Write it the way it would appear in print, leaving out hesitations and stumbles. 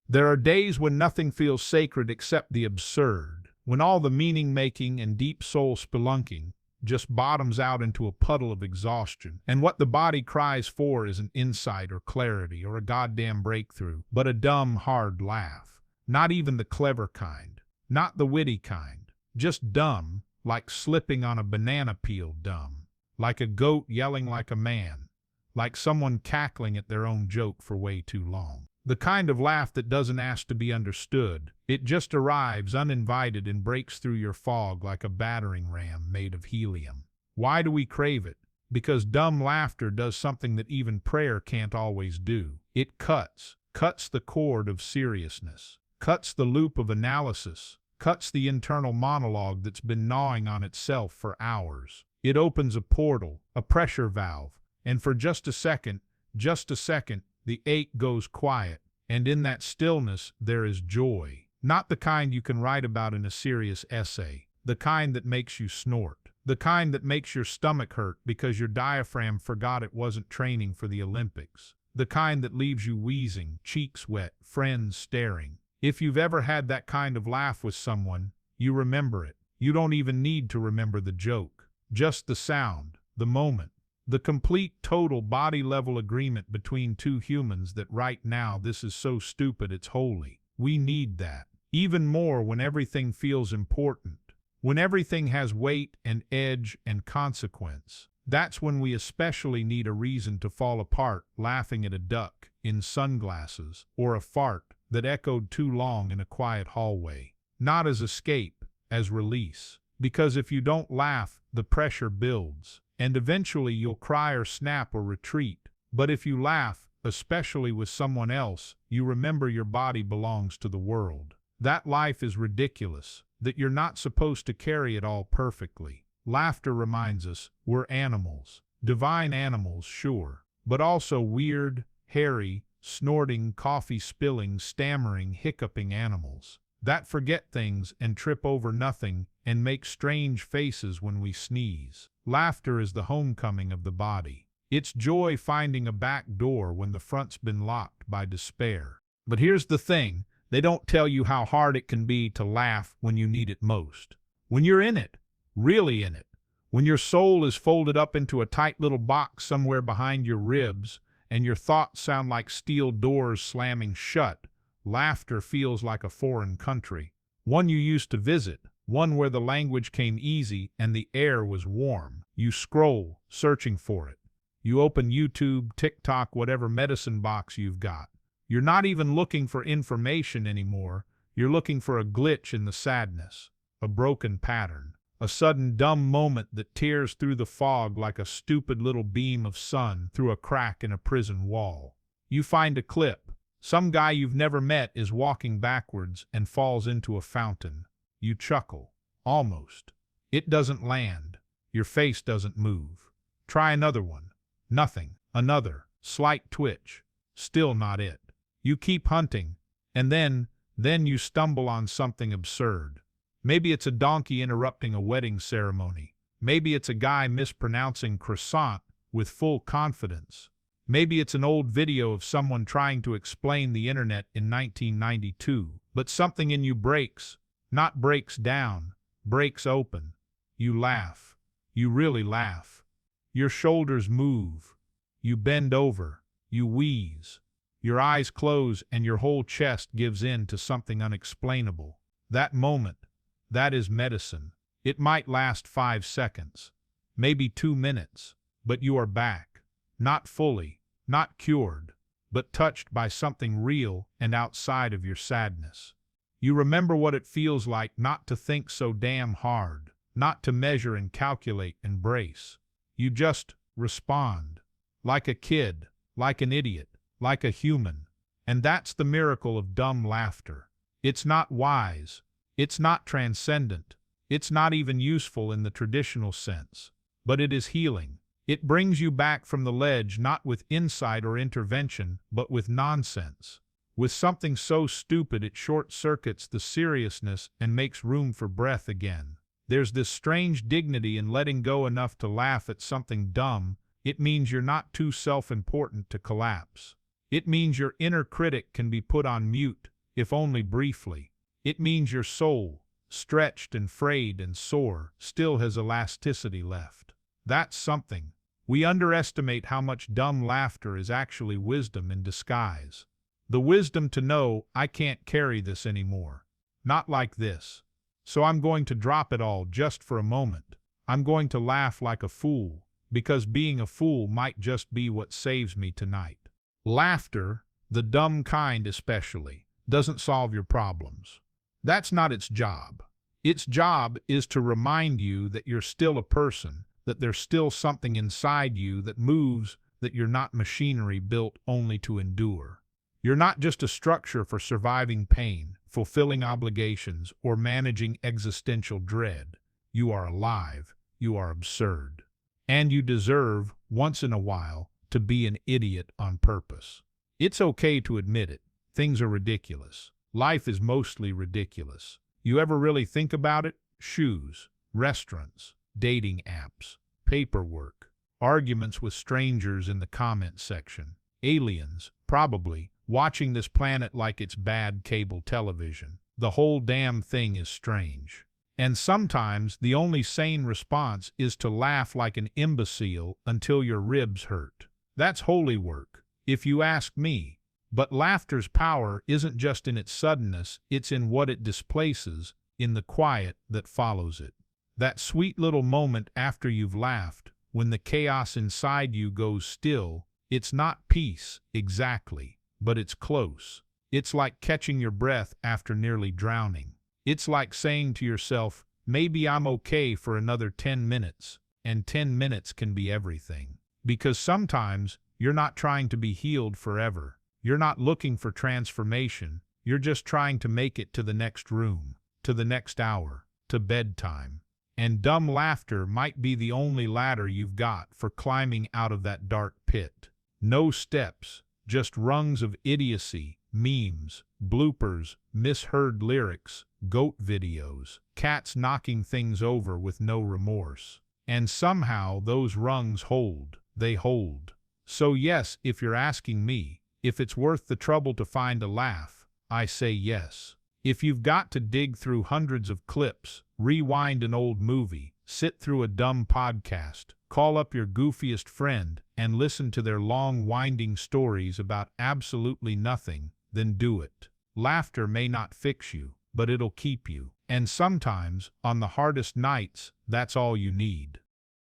There are days when nothing feels sacred except the absurd, when all the meaning-making and deep soul spelunking just bottoms out into a puddle of exhaustion, and what the body cries for isn't insight or clarity or a goddamn breakthrough, but a dumb, hard laugh. Not even the clever kind, not the witty kind, just dumb, like slipping on a banana peel dumb, like a goat yelling like a man, like someone cackling at their own joke for way too long. The kind of laugh that doesn't ask to be understood. It just arrives uninvited and breaks through your fog like a battering ram made of helium. Why do we crave it? Because dumb laughter does something that even prayer can't always do. It cuts the cord of seriousness, cuts the loop of analysis, cuts the internal monologue that's been gnawing on itself for hours. It opens a portal, a pressure valve, and for just a second, the ache goes quiet, and in that stillness there is joy. Not the kind you can write about in a serious essay, the kind that makes you snort, the kind that makes your stomach hurt because your diaphragm forgot it wasn't training for the Olympics, the kind that leaves you wheezing, cheeks wet, friends staring. If you've ever had that kind of laugh with someone, you remember it. You don't even need to remember the joke, just the sound, the moment. The complete, total, body-level agreement between two humans that right now this is so stupid it's holy. We need that. Even more when everything feels important. When everything has weight and edge and consequence. That's when we especially need a reason to fall apart laughing at a duck in sunglasses or a fart that echoed too long in a quiet hallway. Not as escape, as release. Because if you don't laugh, the pressure builds. And eventually you'll cry or snap or retreat. But if you laugh, especially with someone else, you remember your body belongs to the world. That life is ridiculous, that you're not supposed to carry it all perfectly. Laughter reminds us we're animals. Divine animals, sure, but also weird, hairy, snorting, coffee-spilling, stammering, hiccuping animals that forget things and trip over nothing and make strange faces when we sneeze. Laughter is the homecoming of the body. It's joy finding a back door when the front's been locked by despair. But here's the thing, they don't tell you how hard it can be to laugh when you need it most. When you're in it, really in it. When your soul is folded up into a tight little box somewhere behind your ribs and your thoughts sound like steel doors slamming shut, laughter feels like a foreign country. One you used to visit. One where the language came easy and the air was warm. You scroll, searching for it. You open YouTube, TikTok, whatever medicine box you've got. You're not even looking for information anymore. You're looking for a glitch in the sadness, a broken pattern, a sudden dumb moment that tears through the fog like a stupid little beam of sun through a crack in a prison wall. You find a clip. Some guy you've never met is walking backwards and falls into a fountain. You chuckle. Almost. It doesn't land. Your face doesn't move. Try another one. Nothing. Another. Slight twitch. Still not it. You keep hunting, and then you stumble on something absurd. Maybe it's a donkey interrupting a wedding ceremony. Maybe it's a guy mispronouncing croissant with full confidence. Maybe it's an old video of someone trying to explain the internet in 1992. But something in you breaks. Not breaks down, breaks open. You laugh. You really laugh. Your shoulders move. You bend over. You wheeze. Your eyes close and your whole chest gives in to something unexplainable. That moment, that is medicine. It might last 5 seconds, maybe 2 minutes, but you are back. Not fully, not cured, but touched by something real and outside of your sadness. You remember what it feels like not to think so damn hard, not to measure and calculate and brace. You just respond. Like a kid, like an idiot, like a human. And that's the miracle of dumb laughter. It's not wise. It's not transcendent. It's not even useful in the traditional sense. But it is healing. It brings you back from the ledge not with insight or intervention, but with nonsense. With something so stupid it short-circuits the seriousness and makes room for breath again. There's this strange dignity in letting go enough to laugh at something dumb. It means you're not too self-important to collapse. It means your inner critic can be put on mute, if only briefly. It means your soul, stretched and frayed and sore, still has elasticity left. That's something. We underestimate how much dumb laughter is actually wisdom in disguise. The wisdom to know, I can't carry this anymore. Not like this. So I'm going to drop it all just for a moment. I'm going to laugh like a fool, because being a fool might just be what saves me tonight. Laughter, the dumb kind especially, doesn't solve your problems. That's not its job. Its job is to remind you that you're still a person, that there's still something inside you that moves, that you're not machinery built only to endure. You're not just a structure for surviving pain, fulfilling obligations, or managing existential dread. You are alive. You are absurd. And you deserve, once in a while, to be an idiot on purpose. It's okay to admit it. Things are ridiculous. Life is mostly ridiculous. You ever really think about it? Shoes, restaurants, dating apps, paperwork, arguments with strangers in the comment section, aliens, probably, watching this planet like it's bad cable television. The whole damn thing is strange. And sometimes the only sane response is to laugh like an imbecile until your ribs hurt. That's holy work, if you ask me. But laughter's power isn't just in its suddenness, it's in what it displaces, in the quiet that follows it. That sweet little moment after you've laughed, when the chaos inside you goes still, it's not peace, exactly, but it's close. It's like catching your breath after nearly drowning. It's like saying to yourself, maybe I'm okay for another 10 minutes, and 10 minutes can be everything. Because sometimes you're not trying to be healed forever. You're not looking for transformation. You're just trying to make it to the next room, to the next hour, to bedtime. And dumb laughter might be the only ladder you've got for climbing out of that dark pit. No steps, just rungs of idiocy, memes, bloopers, misheard lyrics, goat videos, cats knocking things over with no remorse. And somehow those rungs hold. They hold. So yes, if you're asking me, if it's worth the trouble to find a laugh, I say yes. If you've got to dig through hundreds of clips, rewind an old movie, sit through a dumb podcast, call up your goofiest friend, and listen to their long, winding stories about absolutely nothing, then do it. Laughter may not fix you, but it'll keep you. And sometimes, on the hardest nights, that's all you need.